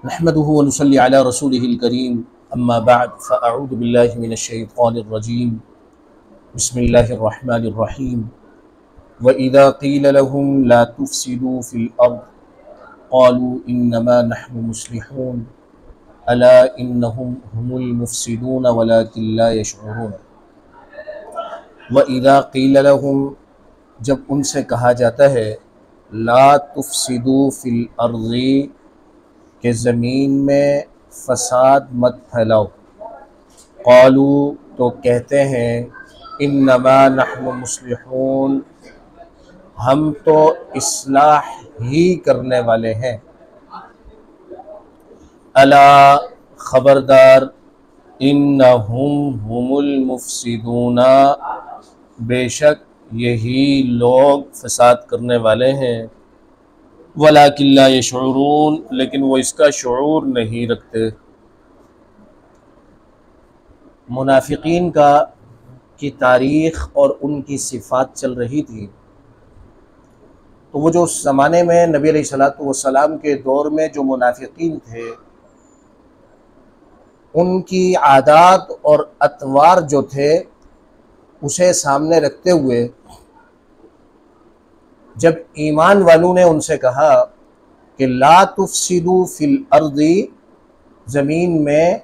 नहमदुहु व नुसल्ली अला रसूलिहिल करीम अम्मा बअद फ़अऊज़ु बिल्लाहि मिनश शैतानिर रजीम बिस्मिल्लाहिर रहमानिर रहीम व इज़ा क़ील लहुम ला तुफ़सिदू फ़िल अर्ज़ क़ालू इन्नमा नहनु मुस्लिहून अला इन्नहुम हुमुल मुफ़सिदून वलाकिन ला यशऊरून। व इज़ा क़ील लहुम, जब उनसे कहा जाता है, ला तुफ़सिदू फ़िल अर्ज़ि, कि ज़मीन में फ़साद मत फैलाओ, क़ालू, तो कहते हैं, इन्नमा नहनु मुस्लिहून, हम तो इस्लाह ही करने वाले हैं। अला, ख़बरदार, इन्नहुम हुमुल मुफ़सिदूना, बेशक यही लोग फ़साद करने वाले हैं। वलाकिन ला यशऊरून, लेकिन वो इसका शऊर नहीं रखते। मुनाफिकीन की तारीख़ और उनकी सिफ़ात चल रही थी। तो वो जो उस ज़माने में नबी अलैहिस्सलातु वस्सलाम के दौर में जो मुनाफिकीन थे, उनकी आदात और अतवार जो थे, उसे सामने रखते हुए जब ईमान वालों ने उनसे कहा कि ला तुफ़सिदू फ़िल अर्ज़ि, ज़मीन में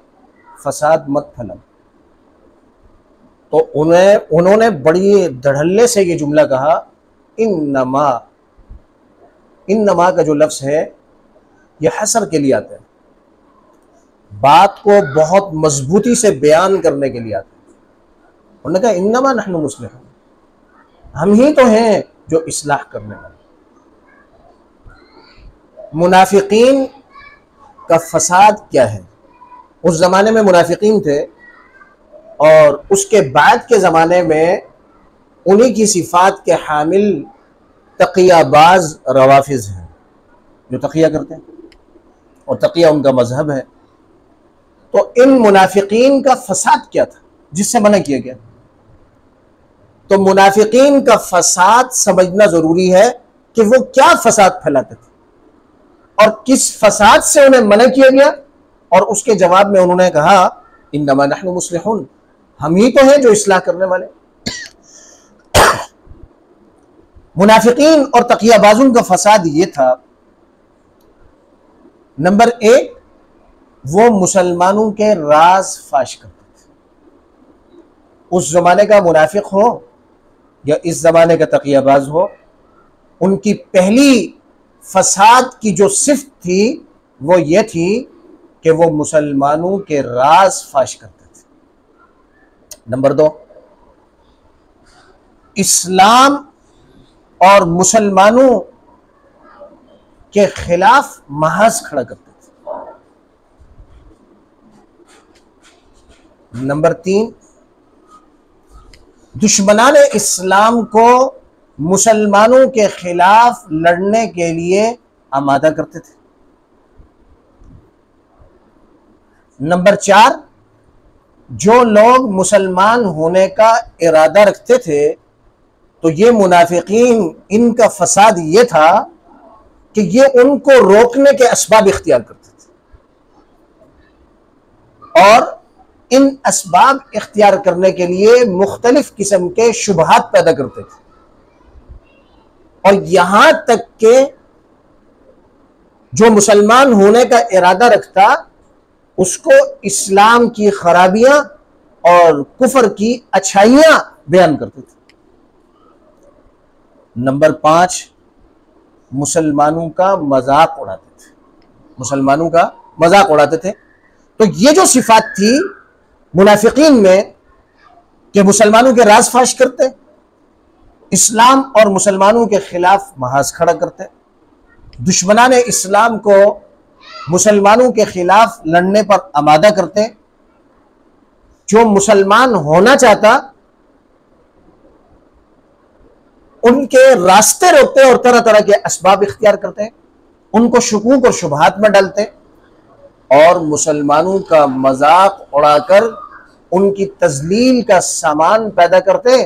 फ़साद मत फैलाओ, तो उन्होंने बड़ी धड़ल्ले से ये जुमला कहा, इन्नमा। इन्नमा का जो लफ्ज़ है ये हसर के लिए आता है, बात को बहुत मजबूती से बयान करने के लिए आता है। उन्होंने कहा इन्नमा नहनु मुस्लिहून, हम ही तो हैं जो इस्लाह करने वाले। मुनाफिकीन का फसाद क्या है? उस ज़माने में मुनाफिकीन थे और उसके बाद के ज़माने में उन्हीं की सिफ़ात के हामिल तक़ियाबाज रवाफ़िज़ हैं, जो तक़िया करते हैं और तक़िया उनका मज़हब है। तो इन मुनाफिकीन का फसाद क्या था जिससे मना किया गया? तो मुनाफिकीन का फसाद समझना ज़रूरी है कि वो क्या फसाद फैलाते थे और किस फसाद से उन्हें मना किया गया। और उसके जवाब में उन्होंने कहा इन्नमा नहनु मुस्लिहून, हम ही तो हैं जो इस्लाह करने वाले। मुनाफिकीन और तक़ियाबाजुन का फसाद ये था, नंबर एक, वो मुसलमानों के राज फाश करते थे। उस ज़माने का मुनाफिक हो या इस ज़माने का तक़ियाबाज हो, उनकी पहली फसाद की जो सिफ़त थी वो ये थी कि वो मुसलमानों के राज फाश करते थे। नंबर दो, इस्लाम और मुसलमानों के खिलाफ महाज खड़ा करते थे। नंबर तीन, दुश्मनान इस्लाम को मुसलमानों के खिलाफ लड़ने के लिए आमादा करते थे। नंबर चार, जो लोग मुसलमान होने का इरादा रखते थे, तो ये मुनाफिकीन, इनका फसाद ये था कि ये उनको रोकने के असबाब इख्तियार करते थे और इन असबाब इख्तियार करने के लिए मुख्तलिफ किस्म के शुबहात पैदा करते थे। और यहां तक के जो मुसलमान होने का इरादा रखता, उसको इस्लाम की खराबियां और कुफर की अच्छाइयां बयान करते थे। नंबर पांच, मुसलमानों का मजाक उड़ाते थे। मुसलमानों का मजाक उड़ाते थे। तो ये जो सिफात थी मुनाफिकीन में कि मुसलमानों के राज फाश करते, इस्लाम और मुसलमानों के खिलाफ महाज खड़ा करते, दुश्मनान इस्लाम को मुसलमानों के खिलाफ लड़ने पर आमादा करते, जो मुसलमान होना चाहता उनके रास्ते रोकते और तरह तरह के असबाब इख्तियार करते, उनको शकूक और शुबहात में डालते और मुसलमानों का मजाक उड़ाकर उनकी तजलील का सामान पैदा करते,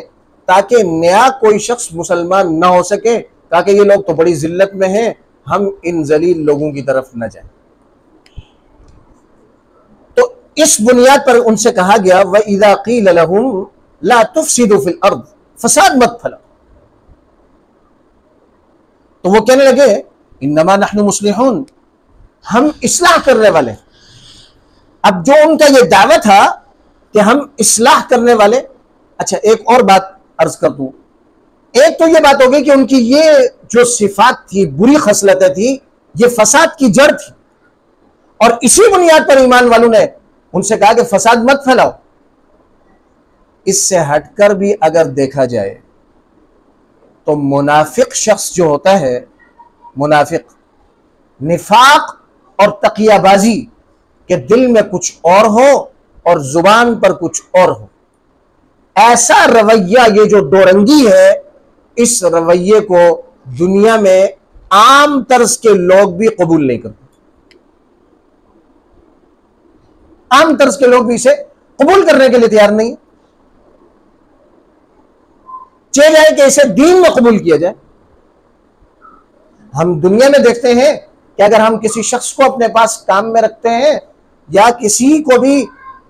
ताकि नया कोई शख्स मुसलमान ना हो सके, ताकि ये लोग तो बड़ी जिल्लत में हैं, हम इन जलील लोगों की तरफ न जाएं। इस बुनियाद पर उनसे कहा गया व इज़ा क़ील लहुम ला तुफ़सिदू फिल अर्द, फसाद मत फैलाओ, तो वो कहने लगे इन्नमा नहनु मुस्लिहून, हम इस्लाह करने वाले। अब जो उनका ये दावा था कि हम इस्लाह करने वाले, अच्छा एक और बात अर्ज कर दूं, एक तो ये बात हो गई कि उनकी ये जो सिफात थी, बुरी खसलतें थी, ये फसाद की जड़ थी, और इसी बुनियाद पर ईमान वालों ने उनसे कहा कि फसाद मत फैलाओ। इससे हटकर भी अगर देखा जाए तो मुनाफिक शख्स जो होता है, मुनाफिक निफाक और तकियाबाजी के दिल में कुछ और हो और जुबान पर कुछ और हो, ऐसा रवैया, ये जो दोरंगी है, इस रवैये को दुनिया में आम तर्ज के लोग भी कबूल नहीं करते। आम तर्ज के लोग भी इसे कबूल करने के लिए तैयार नहीं। चाहे जाए कि इसे दीन में कबूल किया जाए। हम दुनिया में देखते हैं कि अगर हम किसी शख्स को अपने पास काम में रखते हैं या किसी को भी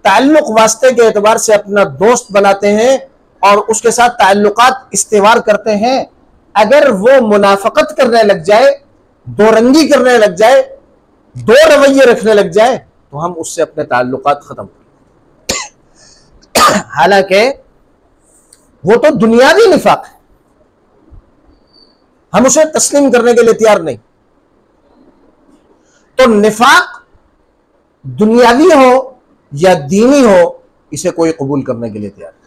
ताल्लुक वास्ते के एतबार से अपना दोस्त बनाते हैं और उसके साथ ताल्लुकात इस्तेवार करते हैं, अगर वो मुनाफकत करने लग जाए, दोरंगी करने लग जाए, दो रवैये रखने लग जाए, तो हम उससे अपने ताल्लुकात खत्म कर। हालांकि वो तो दुनियावी निफाक है, हम उसे तस्लीम करने के लिए तैयार नहीं। तो निफाक दुनियावी हो या दीनी हो, इसे कोई कबूल करने के लिए तैयार नहीं।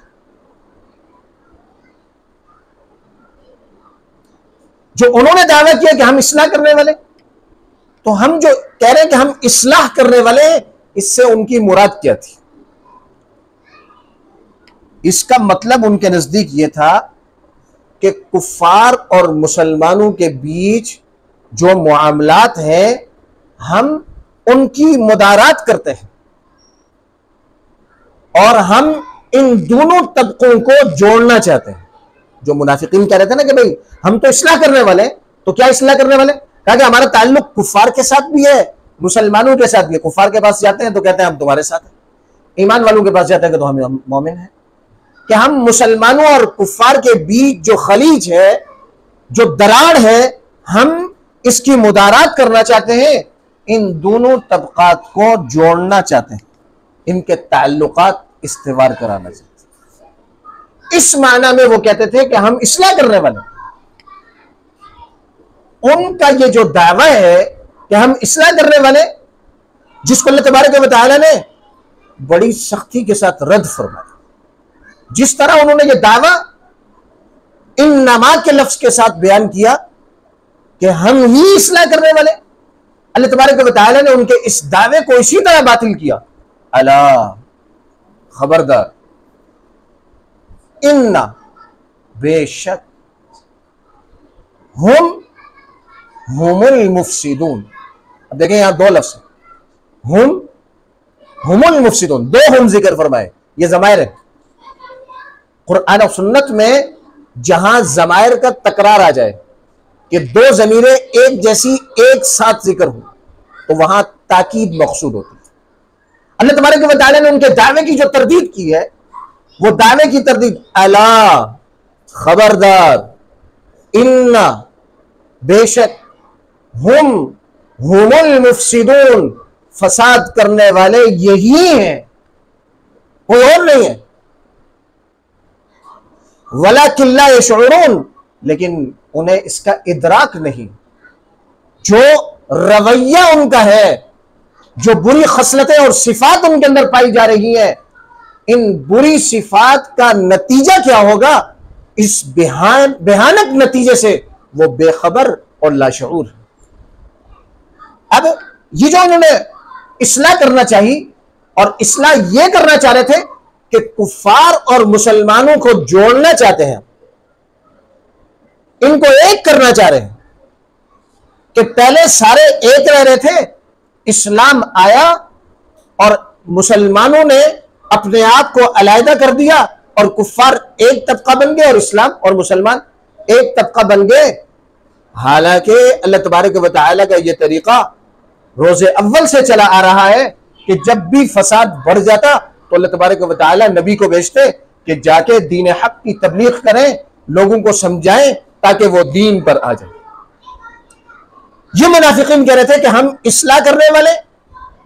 जो उन्होंने दावा किया कि हम इस्लाह करने वाले, तो हम जो कह रहे हैं कि हम इस्लाह करने वाले हैं, इससे उनकी मुराद क्या थी? इसका मतलब उनके नजदीक यह था कि कुफ्फार और मुसलमानों के बीच जो मुआमलात हैं, हम उनकी मुदारात करते हैं और हम इन दोनों तबकों को जोड़ना चाहते हैं। जो मुनाफिकीन कह रहे थे ना कि भाई हम तो इस्लाह करने वाले हैं, तो क्या इस्लाह करने वाले? कहा कि हमारा ताल्लुक कुफ्फार के साथ भी है, मुसलमानों के साथ भी है। कुफ्फार के पास जाते हैं तो कहते हैं हम तुम्हारे साथ हैं, ईमान वालों के पास जाते हैं तो हम मोमिन हैं। कि हम मुसलमानों और कुफ्फार के बीच जो खलीज है, जो दरार है, हम इसकी मुदारात करना चाहते हैं, इन दोनों तबकात को जोड़ना चाहते हैं, इनके ताल्लुकात इस्तेवार कराना चाहते हैं। इस माना में वो कहते थे कि हम इस्लाह करने वाले। उनका ये जो दावा है कि हम इस्लाह करने वाले, जिसको अल्लाह तबारक व तआला ने बड़ी सख्ती के साथ रद्द फरमाया। जिस तरह उन्होंने ये दावा इन नमा के लफ्ज के साथ बयान किया कि हम ही इस्लाह करने वाले, अल्लाह तबारक व तआला ने उनके इस दावे को इसी तरह बातिल किया। अला, खबरदार, इन्ना, बेशक, हुमुल मुफसिदून। अब देखें यहां दो लफ्ज, हुमुल मुफसिदून, दो हम जिक्र फरमाए, ये जमायर है। कुरान और सुन्नत में जहां जमायर का तकरार आ जाए कि दो जमीरें एक जैसी एक साथ जिक्र हो, तो वहां ताकीद मकसूद होती है। अल्लाह तबारक व तआला ने उनके दावे की जो तरदीद की है, वो दावे की तरदीद, अला, खबरदार, इन्ना, बेशक, हुमुल मुफसिदून, फसाद करने वाले यही हैं, कोई और नहीं है। वलाकिन ला यशऊरून, लेकिन उन्हें इसका इदराक नहीं। जो रवैया उनका है, जो बुरी खसलतें और सिफात उनके अंदर पाई जा रही हैं, इन बुरी सिफात का नतीजा क्या होगा, इस भयानक नतीजे से वो बेखबर और लाशऊर है। अब ये जो उन्होंने इस्लाह करना चाहिए, और इस्लाह ये करना चाह रहे थे कि कुफ्फार और मुसलमानों को जोड़ना चाहते हैं, इनको एक करना चाह रहे हैं। कि पहले सारे एक रह रहे थे, इस्लाम आया और मुसलमानों ने अपने आप को अलहदा कर दिया और कुफ्फार एक तबका बन गए और इस्लाम और मुसलमान एक तबका बन गए। हालांकि अल्लाह तबारक व तआला का यह तरीका रोज़े अव्वल से चला आ रहा है कि जब भी फसाद बढ़ जाता तो अल्लाह तबारक व तआला नबी को भेजते कि जाके दीन हक की तबलीग करें, लोगों को समझाएं ताकि वो दीन पर आ जाए। ये मुनाफिकीन कह रहे थे कि हम इस्लाह करने वाले,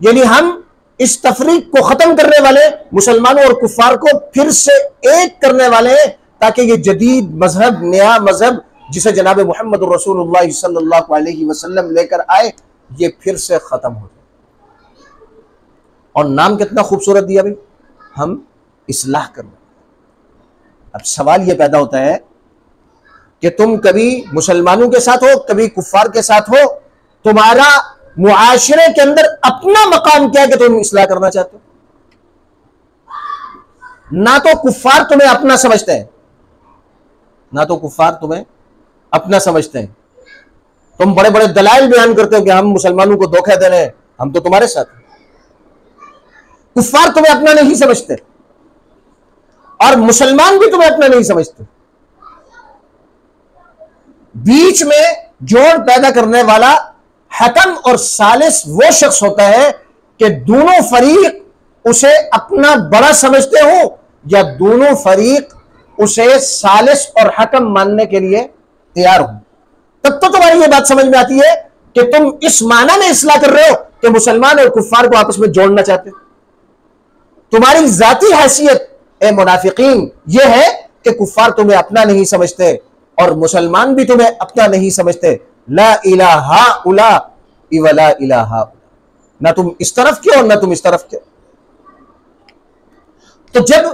यानी हम इस तफरीक को खत्म करने वाले, मुसलमानों और कुफार को फिर से एक करने वाले हैं, ताकि ये जदीद मजहब, नया मजहब जिसे जनाब मोहम्मद रसूलुल्लाह सल्लल्लाहु अलैहि वसल्लम लेकर आए, ये फिर से खत्म हो जाए। और नाम कितना खूबसूरत दिया भाई, हम इस्लाह करने। अब सवाल ये पैदा होता है कि तुम कभी मुसलमानों के साथ हो, कभी कुफार के साथ हो, तुम्हारा मुआशरे के अंदर अपना मकाम क्या है कि तुम इस्लाह करना चाहते हो? ना तो कुफार तुम्हें अपना समझते हैं, ना तो कुफार तुम्हें अपना समझते हैं। तुम बड़े बड़े दलाइल बयान करते हो कि हम मुसलमानों को धोखा दे रहे हैं, हम तो तुम्हारे साथ हैं। कुफार तुम्हें अपना नहीं समझते और मुसलमान भी तुम्हें अपना नहीं समझते। बीच में जोड़ पैदा करने वाला हकम और सालिस वो शख्स होता है कि दोनों फरीक उसे अपना बड़ा समझते हो या दोनों फरीक उसे सालिस और हकम मानने के लिए तैयार हो। तब तो तुम्हारी ये बात समझ में आती है कि तुम इस माना में इस्लाह कर रहे हो कि मुसलमान और कुफार को आपस में जोड़ना चाहते हो। तुम्हारी जाती हैसियत ए मुनाफिकीन ये है कि कुफार तुम्हें अपना नहीं समझते और मुसलमान भी तुम्हें अपना नहीं समझते। ला इलाहा उला वला इलाहा, ना तुम इस तरफ के हो ना तुम इस तरफ के। तो जब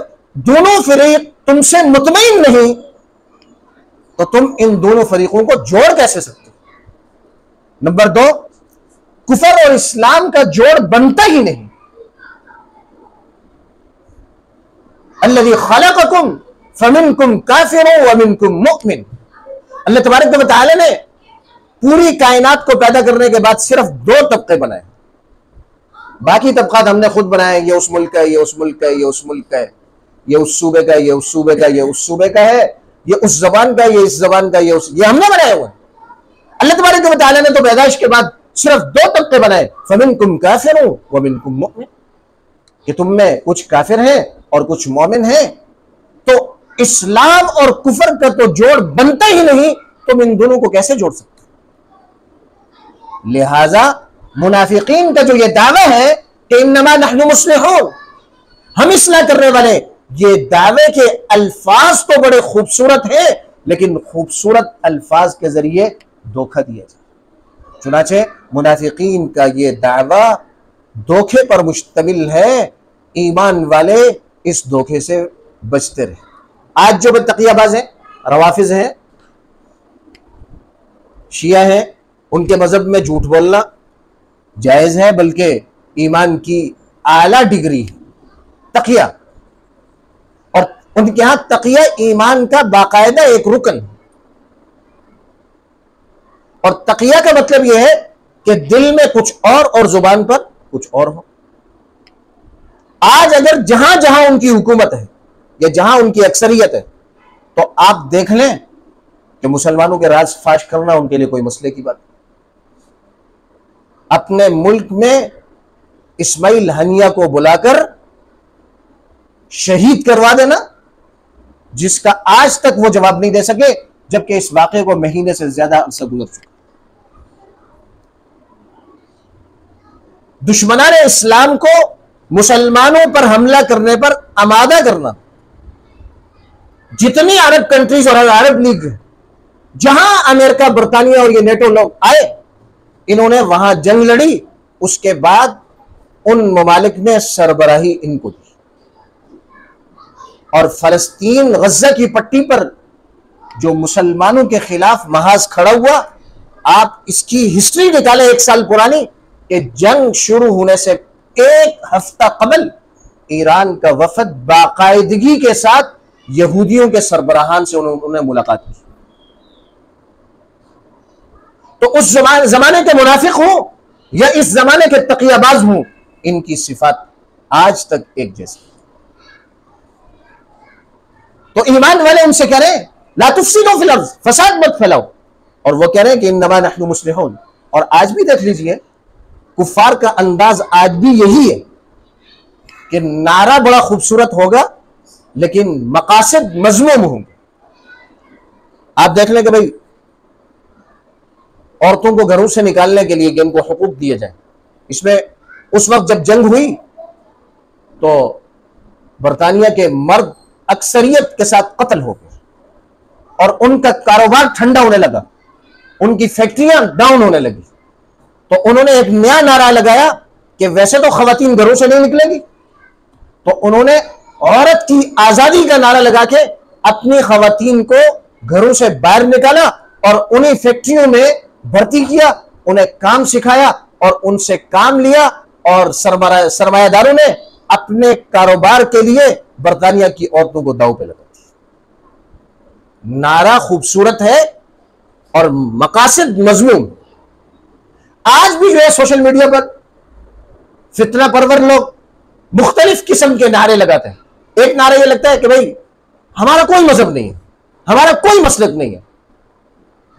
दोनों फरीक तुमसे मुतमईन नहीं तो तुम इन दोनों फरीकों को जोड़ कैसे सकते? नंबर 2, कुफर और इस्लाम का जोड़ बनता ही नहीं। अल्लज़ी खलक़कुम फमिनकुम काफ़िरुन व मिनकुम मुमिन। अल्लाह तबारक व तआला ने पूरी कायनात को पैदा करने के बाद सिर्फ 2 तबके बनाए, बाकी तबकात हमने खुद बनाए। ये उस मुल्क का, ये उस मुल्क का, ये उस मुल्क का है, ये उस सूबे का, ये उस सूबे का, ये उस सूबे का है, ये उस जबान का, ये इस जबान का, ये हमने बनाए हुए। अल्लाह तबारक व तआला ने तो पैदाइश के बाद सिर्फ 2 तबके बनाए, फमिनकुम काफ़िरुन व मिनकुम मुमिन, कि तुम में कुछ काफिर हैं और कुछ मोमिन हैं। तो इस्लाम और कुफर का तो जोड़ बनता ही नहीं, तुम इन दोनों को कैसे जोड़ सकते? लिहाजा मुनाफिकीन का जो ये दावा है कि इन्नमा नहनु मुस्लिहून, हम इस्लाह करने वाले, ये दावे के अल्फाज तो बड़े खूबसूरत हैं, लेकिन खूबसूरत अल्फाज के जरिए धोखा दिया जाए। चुनाचे मुनाफिकीन का ये दावा धोखे पर मुश्तमिल है। ईमान वाले इस धोखे से बचते रहे। आज जो तकियाबाज हैं, रवाफिज हैं, शिया हैं, उनके मजहब में झूठ बोलना जायज है, बल्कि ईमान की आला डिग्री तकिया, और उनके यहां तकिया ईमान का बाकायदा एक रुकन। और तकिया का मतलब यह है कि दिल में कुछ और जुबान पर कुछ और हो। आज अगर जहां जहां उनकी हुकूमत है या जहां उनकी अक्सरियत है, तो आप देख लें कि मुसलमानों के राज फाश करना उनके लिए कोई मसले की बात। अपने मुल्क में इस्माइल हनिया को बुलाकर शहीद करवा देना, जिसका आज तक वो जवाब नहीं दे सके, जबकि इस वाक़े को महीने से ज्यादा अरसा गुजर चुका। दुश्मनान इस्लाम को मुसलमानों पर हमला करने पर आमादा करना, जितनी अरब कंट्रीज और अरब लीग, जहां अमेरिका, बरतानिया और ये नेटो लोग आए, इन्होंने वहां जंग लड़ी। उसके बाद उन ममालिक ने सरबराही इनको दी और फलस्तीन, गज़ा की पट्टी पर जो मुसलमानों के खिलाफ महाज खड़ा हुआ, आप इसकी हिस्ट्री निकालें 1 साल पुरानी, कि जंग शुरू होने से 1 हफ्ता कबल ईरान का वफद बाकायदगी के साथ यहूदियों के सरबराहान से उन्होंने मुलाकात की। तो उस जमाने के मुनाफिक हो या इस जमाने के तकियाबाज हो, इनकी सिफात आज तक एक जैसी। तो ईमान वाले उनसे कह रहे हैं ला तुफसिदू फिल अर्ज़, फसाद मत फैलाओ, और वो कह रहे हैं कि इन्नमा नहनु मुस्लिहून। और आज भी देख लीजिए, कुफार का अंदाज आज भी यही है कि नारा बड़ा खूबसूरत होगा लेकिन मकासद मज़मूम होंगे। आप देख लें कि भाई औरतों को घरों से निकालने के लिए कि इनको हुकूक दिए जाए, इसमें उस वक्त जब जंग हुई तो बरतानिया के मर्द अक्सरियत के साथ कत्ल हो गए और उनका कारोबार ठंडा होने लगा, उनकी फैक्ट्रियां डाउन होने लगी। तो उन्होंने एक नया नारा लगाया कि वैसे तो खवातीन घरों से नहीं निकलेगी, तो उन्होंने औरत की आजादी का नारा लगा के अपनी खवातीन को घरों से बाहर निकाला और उन्हें फैक्ट्रियों में भर्ती किया, उन्हें काम सिखाया और उनसे काम लिया और सरमायादारों ने अपने कारोबार के लिए बरतानिया की औरतों को दांव पे लगा दिया। नारा खूबसूरत है और मकासद मजमूम। आज भी जो है सोशल मीडिया पर फितना परवर लोग मुख्तलिफ किस्म के नारे लगाते हैं। एक नारा यह लगता है कि भाई हमारा कोई मजहब नहीं है, हमारा कोई मसलक नहीं है,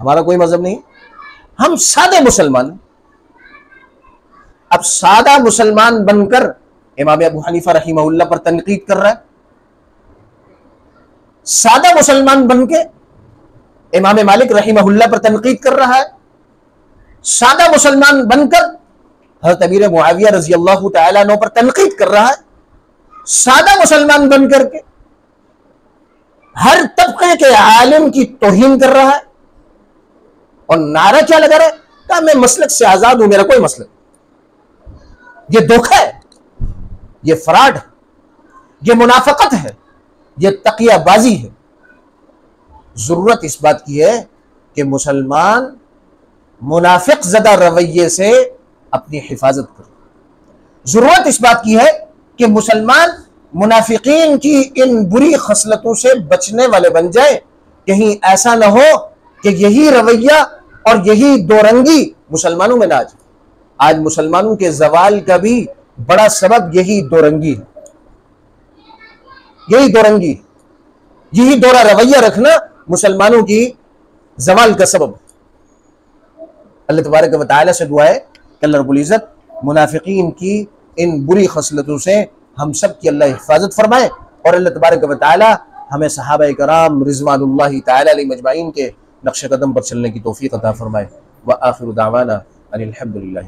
हमारा कोई मजहब नहीं है, हम सादे मुसलमान। अब सादा मुसलमान बनकर इमाम अबू हनीफा रहीमहुल्लाह पर तनकीद कर रहा है, सादा मुसलमान बनके इमाम मालिक रहीमहुल्लाह पर तनकीद कर रहा है, सादा मुसलमान बनकर हज़रत अमीर मुआविया रज़ी अल्लाह तआला अन्हु पर तनकीद कर रहा है, सादा मुसलमान बनकर के हर तबके के आलिम की तौहीन कर रहा है। और नारा क्या लगा रहा है? कहा मैं मसलक से आजाद हूं, मेरा कोई मसलक। ये धोखा है, ये फ्रॉड है, ये मुनाफकत है, ये तकियाबाजी है। जरूरत इस बात की है कि मुसलमान मुनाफिक ज़दा रवैये से अपनी हिफाजत करे। जरूरत इस बात की है कि मुसलमान मुनाफिकीन की इन बुरी खसलतों से बचने वाले बन जाए। कहीं ऐसा ना हो कि यही रवैया और यही दोरंगी मुसलमानों में ना आ जाए। आज मुसलमानों के जवाल का भी बड़ा सबब यही दोरंगी है, यही दोरंगी, यही दोरा रवैया रखना मुसलमानों की जवाल का सबब। अल्लाह तबारक व तआला से दुआ है कि अल्लाह रब्बुल इज़्ज़त मुनाफिकीन की इन बुरी खसलतों से हम सब की अल्लाह हिफाजत फरमाए और अल्लाह तबारक व तआला हमें सहाबा कराम रिज़वानुल्लाहि तआला अलैहिम अजमाइन के नक्श कदम पर चलने की तौफीक अता फरमाए। व आखिरु दावाना अनिल हम्दुलिल्लाह।